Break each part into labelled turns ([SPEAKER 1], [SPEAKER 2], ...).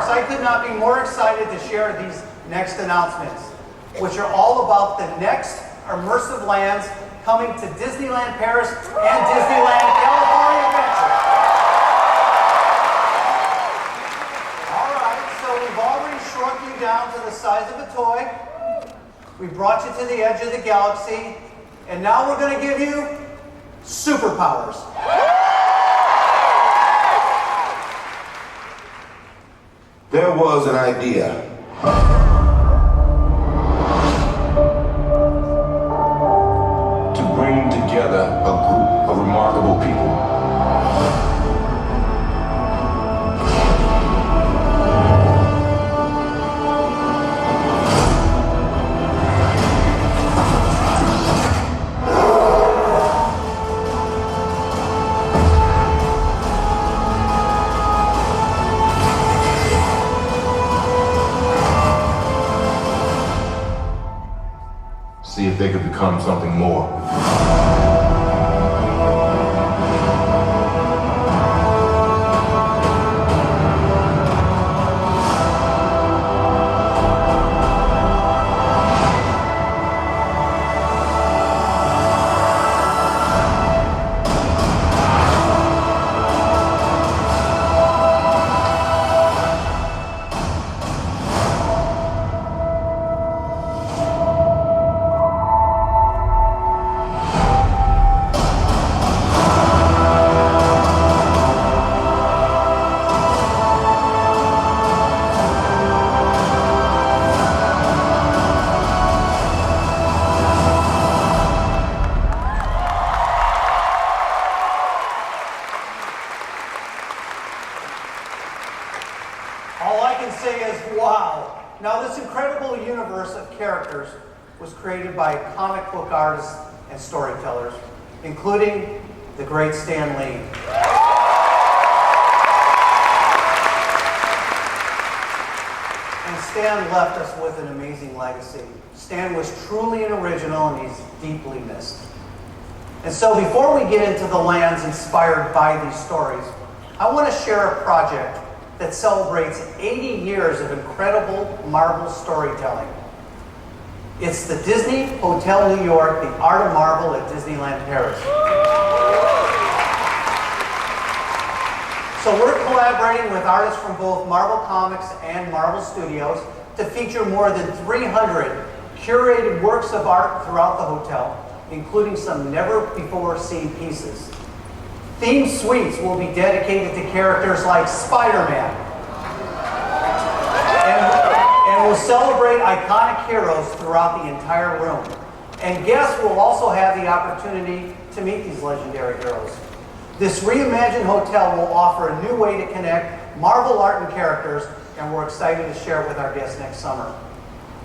[SPEAKER 1] parks, I could not be more excited to share these next announcements, which are all about the next immersive lands coming to Disneyland Paris and Disneyland California Adventure. All right, so we've already shrunk you down to the size of a toy. We brought you to the edge of the galaxy, and now we're going to give you superpowers.
[SPEAKER 2] There was an idea. To bring together a group of remarkable people. See if they could become something more.
[SPEAKER 1] All I can say is, wow. Now, this incredible universe of characters was created by comic book artists and storytellers, including the great Stan Lee. And Stan left us with an amazing legacy. Stan was truly an original, and he's deeply missed. And so before we get into the lands inspired by these stories, I want to share a project that celebrates 80 years of incredible Marvel storytelling. It's the Disney Hotel New York, the Art of Marvel at Disneyland Paris. So we're collaborating with artists from both Marvel Comics and Marvel Studios to feature more than 300 curated works of art throughout the hotel, including some never-before-seen pieces. Theme suites will be dedicated to characters like Spider-Man. And will celebrate iconic heroes throughout the entire room. And guests will also have the opportunity to meet these legendary heroes. This reimagined hotel will offer a new way to connect Marvel art and characters, and we're excited to share it with our guests next summer.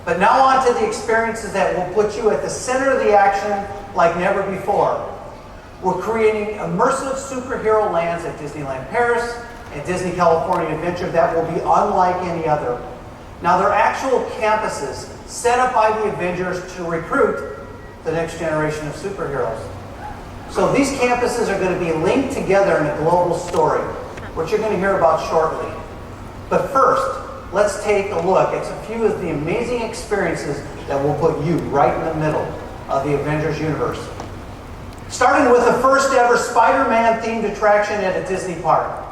[SPEAKER 1] But now on to the experiences that will put you at the center of the action like never before. We're creating immersive superhero lands at Disneyland Paris and Disney California Adventure that will be unlike any other. Now, they're actual campuses set up by the Avengers to recruit the next generation of superheroes. So these campuses are going to be linked together in a global story, which you're going to hear about shortly. But first, let's take a look at a few of the amazing experiences that will put you right in the middle of the Avengers universe. Starting with the first ever Spider-Man themed attraction at a Disney park.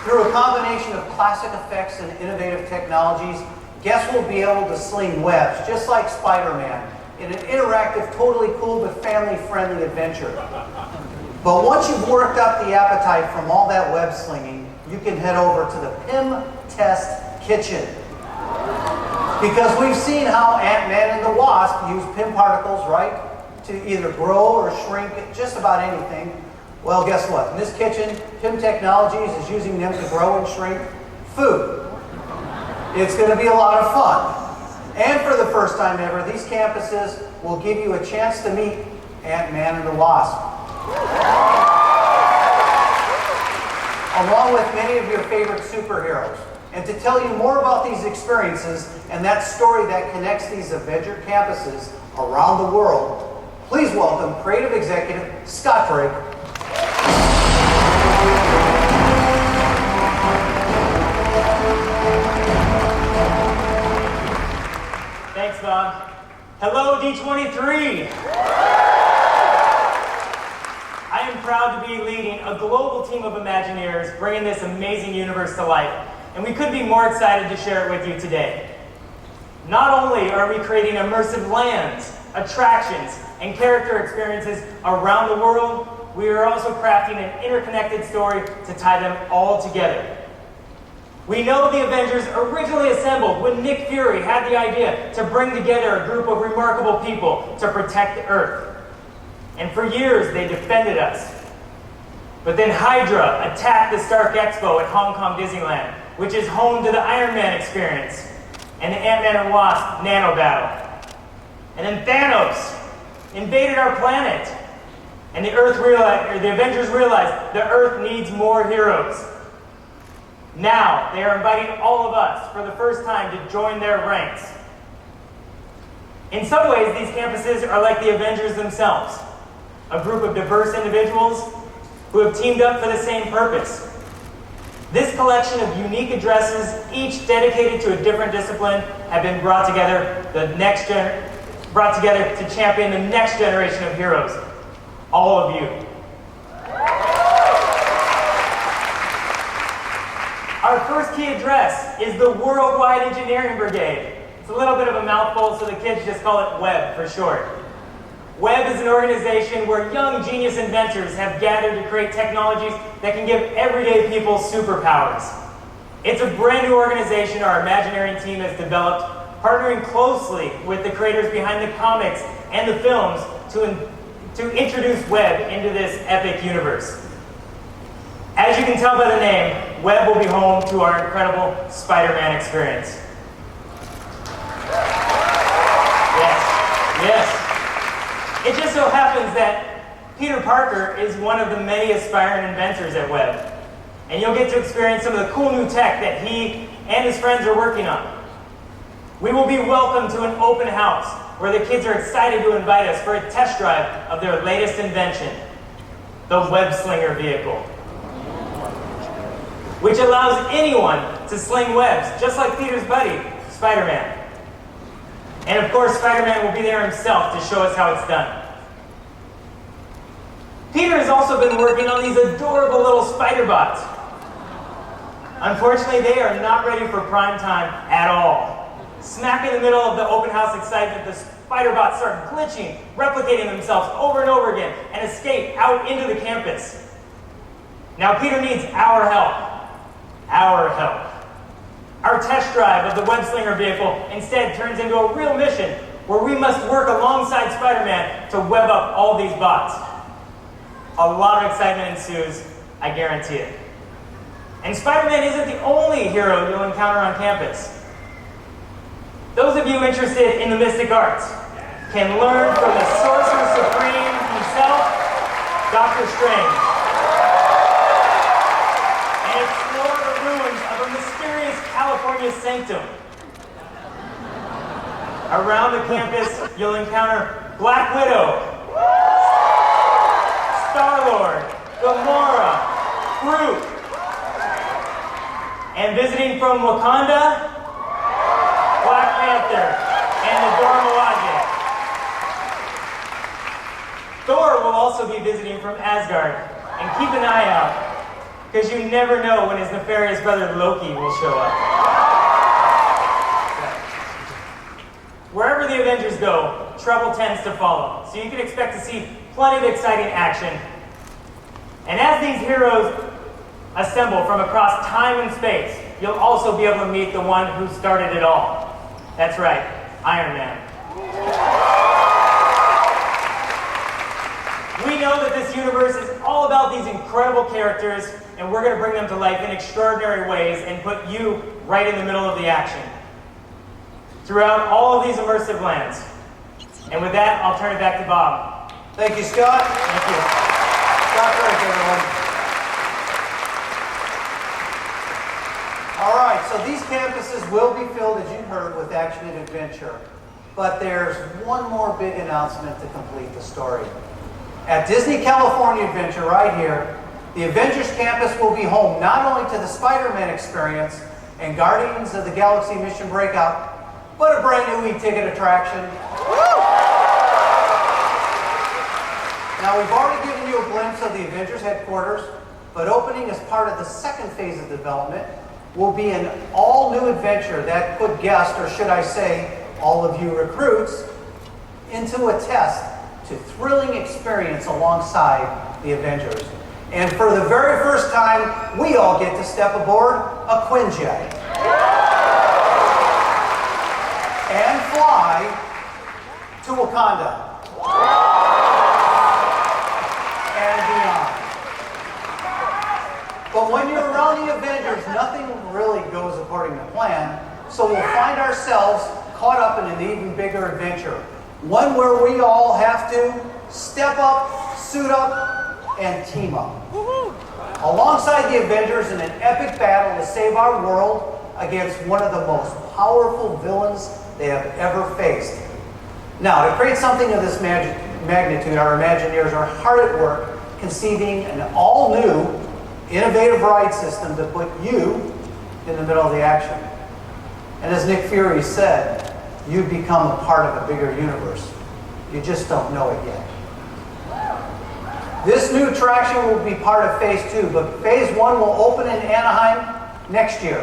[SPEAKER 1] Through a combination of classic effects and innovative technologies, guests will be able to sling webs, just like Spider-Man, in an interactive, totally cool but family-friendly adventure. But once you've worked up the appetite from all that web slinging, you can head over to the PIM Test Kitchen. Because we've seen how Ant-Man and the Wasp use PIM particles, right, to either grow or shrink just about anything. Well, guess what? In this kitchen, PIM Technologies is using them to grow and shrink food. It's going to be a lot of fun. And for the first time ever, these campuses will give you a chance to meet Ant-Man and the Wasp, along with many of your favorite superheroes. And to tell you more about these experiences and that story that connects these Avengers campuses around the world, please welcome creative executive Scott Drake.
[SPEAKER 3] Bob. Hello, D23. I am proud to be leading a global team of Imagineers bringing this amazing universe to life, and we couldn't be more excited to share it with you today. Not only are we creating immersive lands, attractions, and character experiences around the world, we are also crafting an interconnected story to tie them all together. We know the Avengers originally assembled when Nick Fury had the idea to bring together a group of remarkable people to protect the Earth. And for years, they defended us. But then Hydra attacked the Stark Expo at Hong Kong Disneyland, which is home to the Iron Man experience and the Ant-Man and Wasp nano battle. And then Thanos invaded our planet. And the Avengers realized the Earth needs more heroes. Now, they are inviting all of us for the first time to join their ranks. In some ways, these campuses are like the Avengers themselves, a group of diverse individuals who have teamed up for the same purpose. This collection of unique addresses, each dedicated to a different discipline, have been brought together to champion the next generation of heroes. All of you. Our first key address is the Worldwide Engineering Brigade. It's a little bit of a mouthful, so the kids just call it WEB for short. WEB is an organization where young genius inventors have gathered to create technologies that can give everyday people superpowers. It's a brand new organization our Imagineering team has developed, partnering closely with the creators behind the comics and the films to introduce WEB into this epic universe. As you can tell by the name, WEB will be home to our incredible Spider-Man experience. Yes. It just so happens that Peter Parker is one of the many aspiring inventors at WEB, and you'll get to experience some of the cool new tech that he and his friends are working on. We will be welcomed to an open house where the kids are excited to invite us for a test drive of their latest invention, the Webslinger Vehicle, which allows anyone to sling webs, just like Peter's buddy, Spider-Man. And of course, Spider-Man will be there himself to show us how it's done. Peter has also been working on these adorable little spider bots. Unfortunately, they are not ready for prime time at all. Smack in the middle of the open house excitement, the spider bots start glitching, replicating themselves over and over again, and escape out into the campus. Now Peter needs our help. Our help. Our test drive of the Webslinger Vehicle instead turns into a real mission where we must work alongside Spider-Man to web up all these bots. A lot of excitement ensues, I guarantee it. And Spider-Man isn't the only hero you'll encounter on campus. Those of you interested in the mystic arts can learn from the Sorcerer Supreme himself, Dr. Strange, and explore the ruins of a mysterious California sanctum. Around the campus, you'll encounter Black Widow, Star-Lord, Gamora, Groot, and visiting from Wakanda, Black Panther, and the Dora Milaje. Thor will also be visiting from Asgard, and keep an eye out, because you never know when his nefarious brother Loki will show up. Wherever the Avengers go, trouble tends to follow, so you can expect to see plenty of exciting action. And as these heroes assemble from across time and space, you'll also be able to meet the one who started it all. That's right, Iron Man. We know that this universe is all about these incredible characters, and we're going to bring them to life in extraordinary ways and put you right in the middle of the action throughout all of these immersive lands. And with that, I'll turn it back to Bob.
[SPEAKER 1] Thank you, Scott.
[SPEAKER 3] Thank you.
[SPEAKER 1] Scott, thank you, everyone. All right, so these campuses will be filled, as you heard, with action and adventure. But there's one more big announcement to complete the story. At Disney California Adventure, right here, the Avengers Campus will be home not only to the Spider-Man experience and Guardians of the Galaxy Mission Breakout, but a brand new e-ticket attraction. Now, we've already given you a glimpse of the Avengers headquarters, but opening as part of the second phase of development will be an all-new adventure that put guests, or should I say, all of you recruits, into a test to thrilling experience alongside the Avengers. And for the very first time, we all get to step aboard a Quinjet and fly to Wakanda and beyond. But when you're around the Avengers, nothing really goes according to plan, so we'll find ourselves caught up in an even bigger adventure. One where we all have to step up, suit up, and team up. Alongside the Avengers in an epic battle to save our world against one of the most powerful villains they have ever faced. Now, to create something of this magnitude, our Imagineers are hard at work conceiving an all-new, innovative ride system to put you in the middle of the action. And as Nick Fury said, you become a part of a bigger universe. You just don't know it yet. This new attraction will be part of Phase 2, but Phase 1 will open in Anaheim next year.